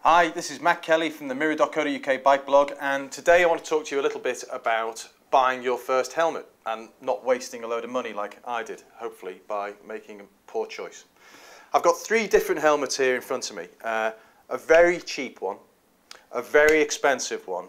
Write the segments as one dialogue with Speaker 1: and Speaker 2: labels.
Speaker 1: Hi, this is Matt Kelly from the mirror.co.uk bike blog, and today I want to talk to you a little bit about buying your first helmet and not wasting a load of money like I did, hopefully, by making a poor choice. I've got three different helmets here in front of me. A very cheap one, a very expensive one,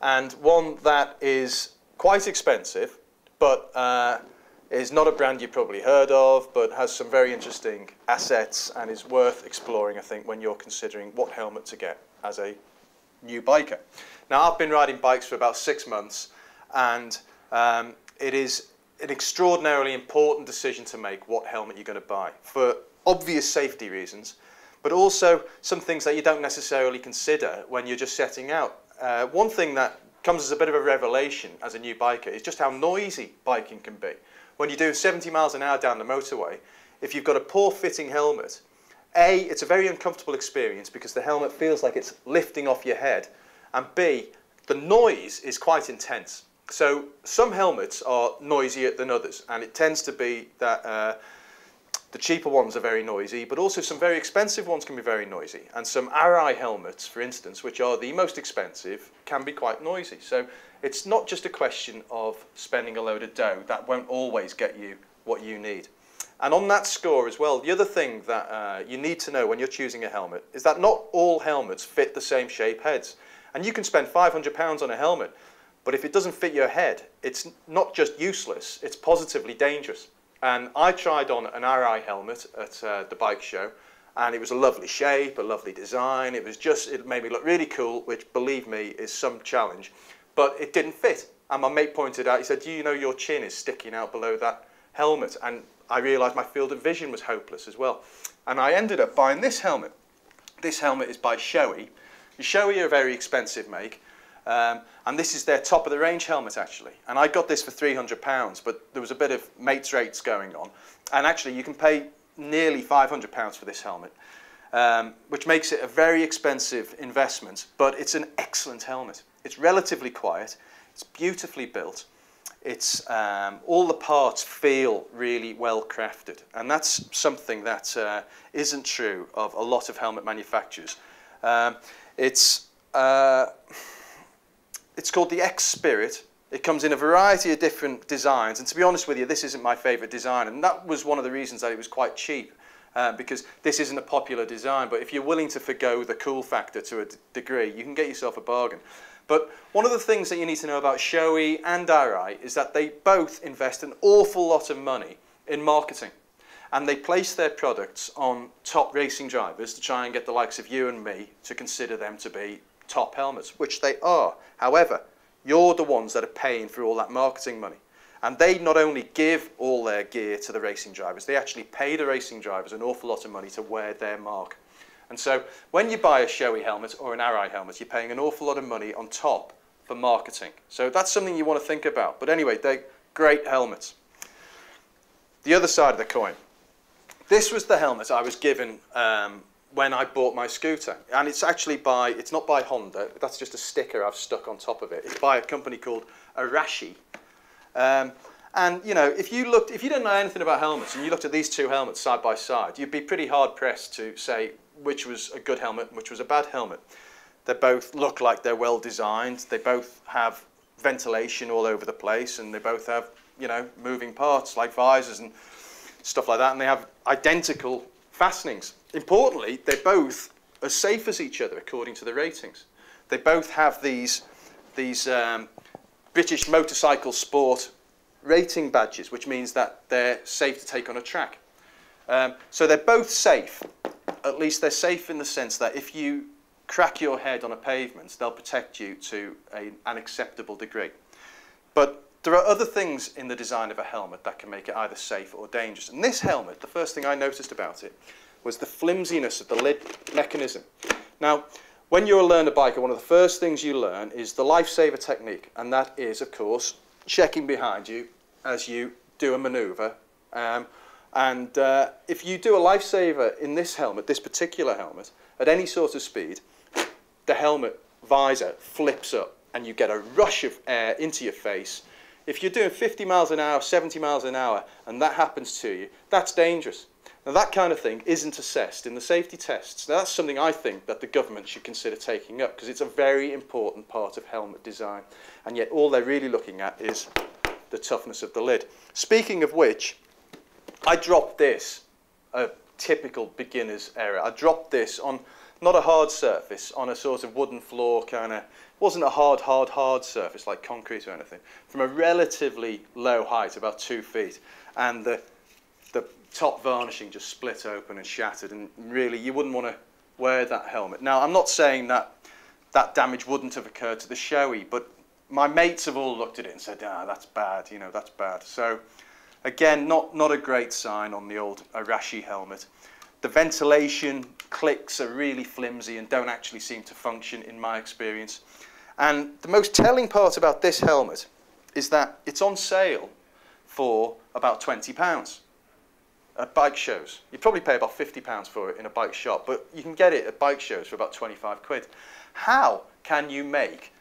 Speaker 1: and one that is quite expensive, but is not a brand you've probably heard of, but has some very interesting assets and is worth exploring, I think, when you're considering what helmet to get as a new biker. Now, I've been riding bikes for about 6 months, and it is an extraordinarily important decision to make what helmet you're going to buy, for obvious safety reasons, but also some things that you don't necessarily consider when you're just setting out. One thing that comes as a bit of a revelation as a new biker is just how noisy biking can be. When you're doing 70 miles an hour down the motorway, if you've got a poor fitting helmet, A, it's a very uncomfortable experience because the helmet feels like it's lifting off your head, and B, the noise is quite intense. So some helmets are noisier than others, and it tends to be that the cheaper ones are very noisy, but also some very expensive ones can be very noisy. And some Arashi helmets, for instance, which are the most expensive, can be quite noisy. So it's not just a question of spending a load of dough. That won't always get you what you need. And on that score as well, the other thing that you need to know when you're choosing a helmet is that not all helmets fit the same shape heads. And you can spend £500 on a helmet, but if it doesn't fit your head, it's not just useless, it's positively dangerous. And I tried on an Arashi helmet at the bike show, and it was a lovely shape, a lovely design. It made me look really cool, which, believe me, is some challenge. But it didn't fit. And my mate pointed out, he said, "Do you know your chin is sticking out below that helmet?" And I realised my field of vision was hopeless as well. And I ended up buying this helmet. This helmet is by Shoei. Shoei are a very expensive make. And this is their top of the range helmet, actually. And I got this for £300, but there was a bit of mates rates going on. And actually you can pay nearly £500 for this helmet, which makes it a very expensive investment, but it's an excellent helmet. It's relatively quiet, it's beautifully built, it's, all the parts feel really well crafted. And that's something that isn't true of a lot of helmet manufacturers. It's called the X Spirit. It comes in a variety of different designs, and to be honest with you, this isn't my favourite design, and that was one of the reasons that it was quite cheap, because this isn't a popular design, but if you're willing to forgo the cool factor to a degree, you can get yourself a bargain. But one of the things that you need to know about Shoei and Arashi is that they both invest an awful lot of money in marketing, and they place their products on top racing drivers to try and get the likes of you and me to consider them to be top helmets, which they are. However, you're the ones that are paying for all that marketing money. And they not only give all their gear to the racing drivers, they actually pay the racing drivers an awful lot of money to wear their mark. And so when you buy a Shoei helmet or an Arashi helmet, you're paying an awful lot of money on top for marketing. So that's something you want to think about. But anyway, they're great helmets. The other side of the coin. This was the helmet I was given when I bought my scooter, and it's actually it's not by Honda, that's just a sticker I've stuck on top of it. It's by a company called Arashi. And you know, if you didn't know anything about helmets and you looked at these two helmets side by side, you'd be pretty hard pressed to say which was a good helmet and which was a bad helmet. They both look like they're well designed, they both have ventilation all over the place, and they both have, you know, moving parts like visors and stuff like that, and they have identical fastenings. Importantly, they're both as safe as each other according to the ratings. They both have these British motorcycle sport rating badges, which means that they're safe to take on a track. So they're both safe. At least they're safe in the sense that if you crack your head on a pavement, they'll protect you to an acceptable degree. But there are other things in the design of a helmet that can make it either safe or dangerous. And this helmet, the first thing I noticed about it was the flimsiness of the lid mechanism. Now, when you're a learner biker, one of the first things you learn is the lifesaver technique, and that is, of course, checking behind you as you do a manoeuvre. If you do a lifesaver in this helmet, this particular helmet, at any sort of speed, the helmet visor flips up and you get a rush of air into your face. If you're doing 50 miles an hour, 70 miles an hour, and that happens to you, that's dangerous. Now that kind of thing isn't assessed in the safety tests. Now that's something I think that the government should consider taking up, because it's a very important part of helmet design, and yet all they're really looking at is the toughness of the lid. Speaking of which, I dropped this, a typical beginner's error. I dropped this on not a hard surface, on a sort of wooden floor kind of, wasn't a hard surface like concrete or anything, from a relatively low height, about 2 feet, and the top varnishing just split open and shattered, and really you wouldn't want to wear that helmet. Now I'm not saying that that damage wouldn't have occurred to the Shoei, but my mates have all looked at it and said, ah, that's bad, you know, that's bad. So again, not a great sign on the old Arashi helmet. The ventilation clicks are really flimsy and don't actually seem to function in my experience. And the most telling part about this helmet is that it's on sale for about £20 at bike shows. You probably pay about £50 for it in a bike shop, but you can get it at bike shows for about 25 quid. How can you make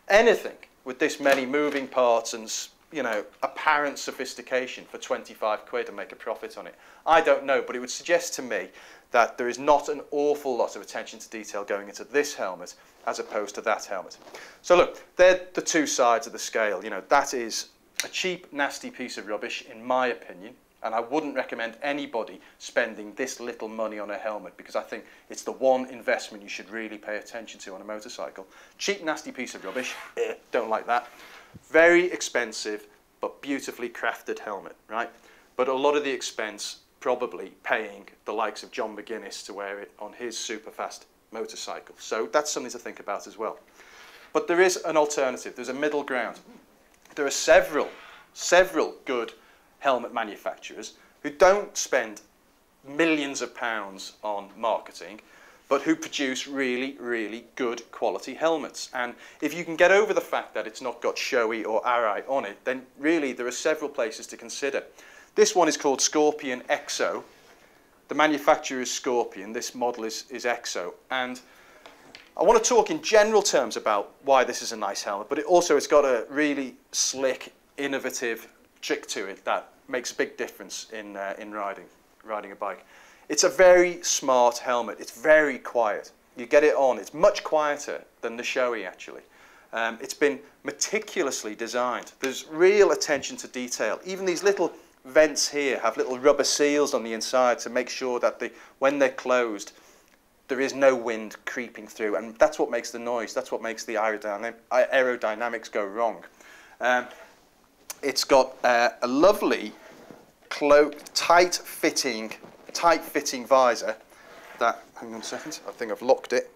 Speaker 1: anything with this many moving parts and, you know, apparent sophistication for 25 quid and make a profit on it? I don't know, but it would suggest to me that there is not an awful lot of attention to detail going into this helmet as opposed to that helmet. So look, they're the two sides of the scale. You know, that is a cheap, nasty piece of rubbish in my opinion, and I wouldn't recommend anybody spending this little money on a helmet, because I think it's the one investment you should really pay attention to on a motorcycle. Cheap, nasty piece of rubbish, don't like that. Very expensive, but beautifully crafted helmet, right? But a lot of the expense probably paying the likes of John McGuinness to wear it on his super fast motorcycle. So that's something to think about as well. But there is an alternative, there's a middle ground. There are several good helmet manufacturers who don't spend millions of pounds on marketing, but who produce really, really good quality helmets. And if you can get over the fact that it's not got Shoei or Arai on it, then really there are several places to consider. This one is called Scorpion Exo. The manufacturer is Scorpion, this model is Exo. And I want to talk in general terms about why this is a nice helmet, but it's got a really slick, innovative trick to it that makes a big difference in riding a bike. It's a very smart helmet. It's very quiet. You get it on, it's much quieter than the Shoei actually. It's been meticulously designed. There's real attention to detail. Even these little vents here have little rubber seals on the inside to make sure that when they're closed, there is no wind creeping through, and that's what makes the noise. That's what makes the aerodynamics go wrong. It's got a lovely tight-fitting visor. Hang on a second, I think I've locked it.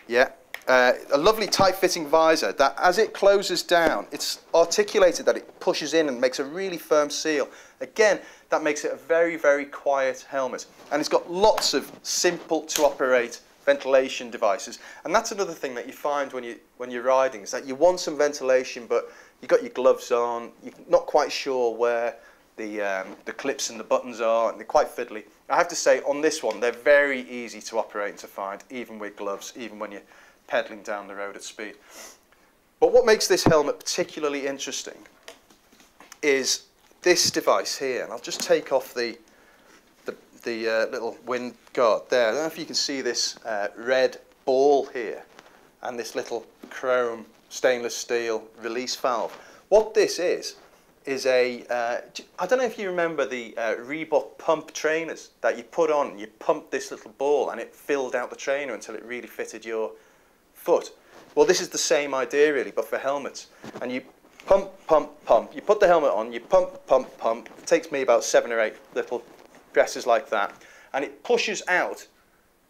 Speaker 1: Yeah, a lovely tight-fitting visor that, as it closes down, it's articulated that it pushes in and makes a really firm seal. Again, that makes it a very, very quiet helmet. And it's got lots of simple-to-operate ventilation devices. And that's another thing that you find when you're riding, is that you want some ventilation, but you've got your gloves on, you're not quite sure where the clips and the buttons are, and they're quite fiddly. I have to say, on this one, they're very easy to operate and to find, even with gloves, even when you're pedaling down the road at speed. But what makes this helmet particularly interesting is this device here. And I'll just take off the little wind guard there. I don't know if you can see this red ball here and this little chrome stainless steel release valve. What this is a, I don't know if you remember the Reebok pump trainers that you put on, you pump this little ball and it filled out the trainer until it really fitted your foot. Well, this is the same idea really, but for helmets. And you pump, pump, pump. You put the helmet on, you pump, pump, pump. It takes me about 7 or 8 little presses like that. And it pushes out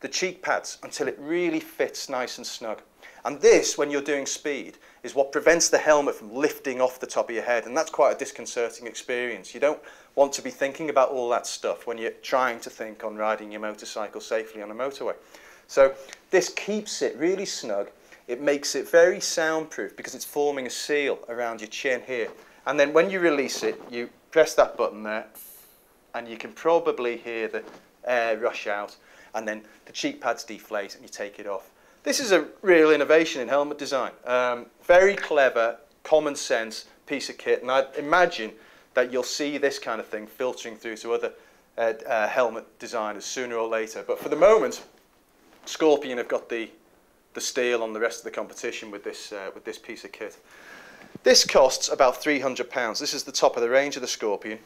Speaker 1: the cheek pads until it really fits nice and snug. And this, when you're doing speed, is what prevents the helmet from lifting off the top of your head. And that's quite a disconcerting experience. You don't want to be thinking about all that stuff when you're trying to think on riding your motorcycle safely on a motorway. So this keeps it really snug. It makes it very soundproof because it's forming a seal around your chin here. And then when you release it, you press that button there, and you can probably hear the air rush out, and then the cheek pads deflate and you take it off. This is a real innovation in helmet design. Very clever, common sense piece of kit, and I imagine that you'll see this kind of thing filtering through to other helmet designers sooner or later. But for the moment, Scorpion have got the steal on the rest of the competition with this piece of kit. This costs about £300. This is the top of the range of the Scorpion.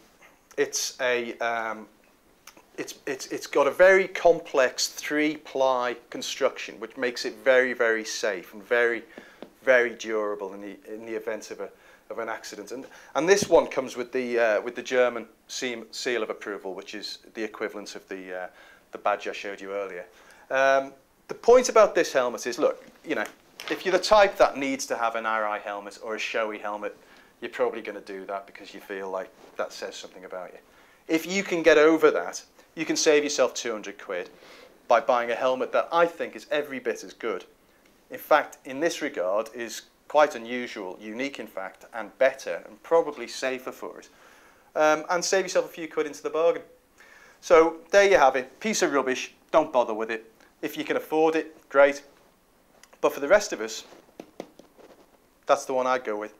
Speaker 1: It's got a very complex 3-ply construction, which makes it very, very safe and very, very durable in the event of an accident. And this one comes with the German seal of approval, which is the equivalent of the badge I showed you earlier. The point about this helmet is, look, you know, if you're the type that needs to have an Arai helmet or a Shoei helmet, you're probably going to do that because you feel like that says something about you. If you can get over that, you can save yourself 200 quid by buying a helmet that I think is every bit as good. In fact, in this regard, is quite unusual, unique in fact, and better, and probably safer for it. And save yourself a few quid into the bargain. So there you have it. Piece of rubbish. Don't bother with it. If you can afford it, great. But for the rest of us, that's the one I'd go with.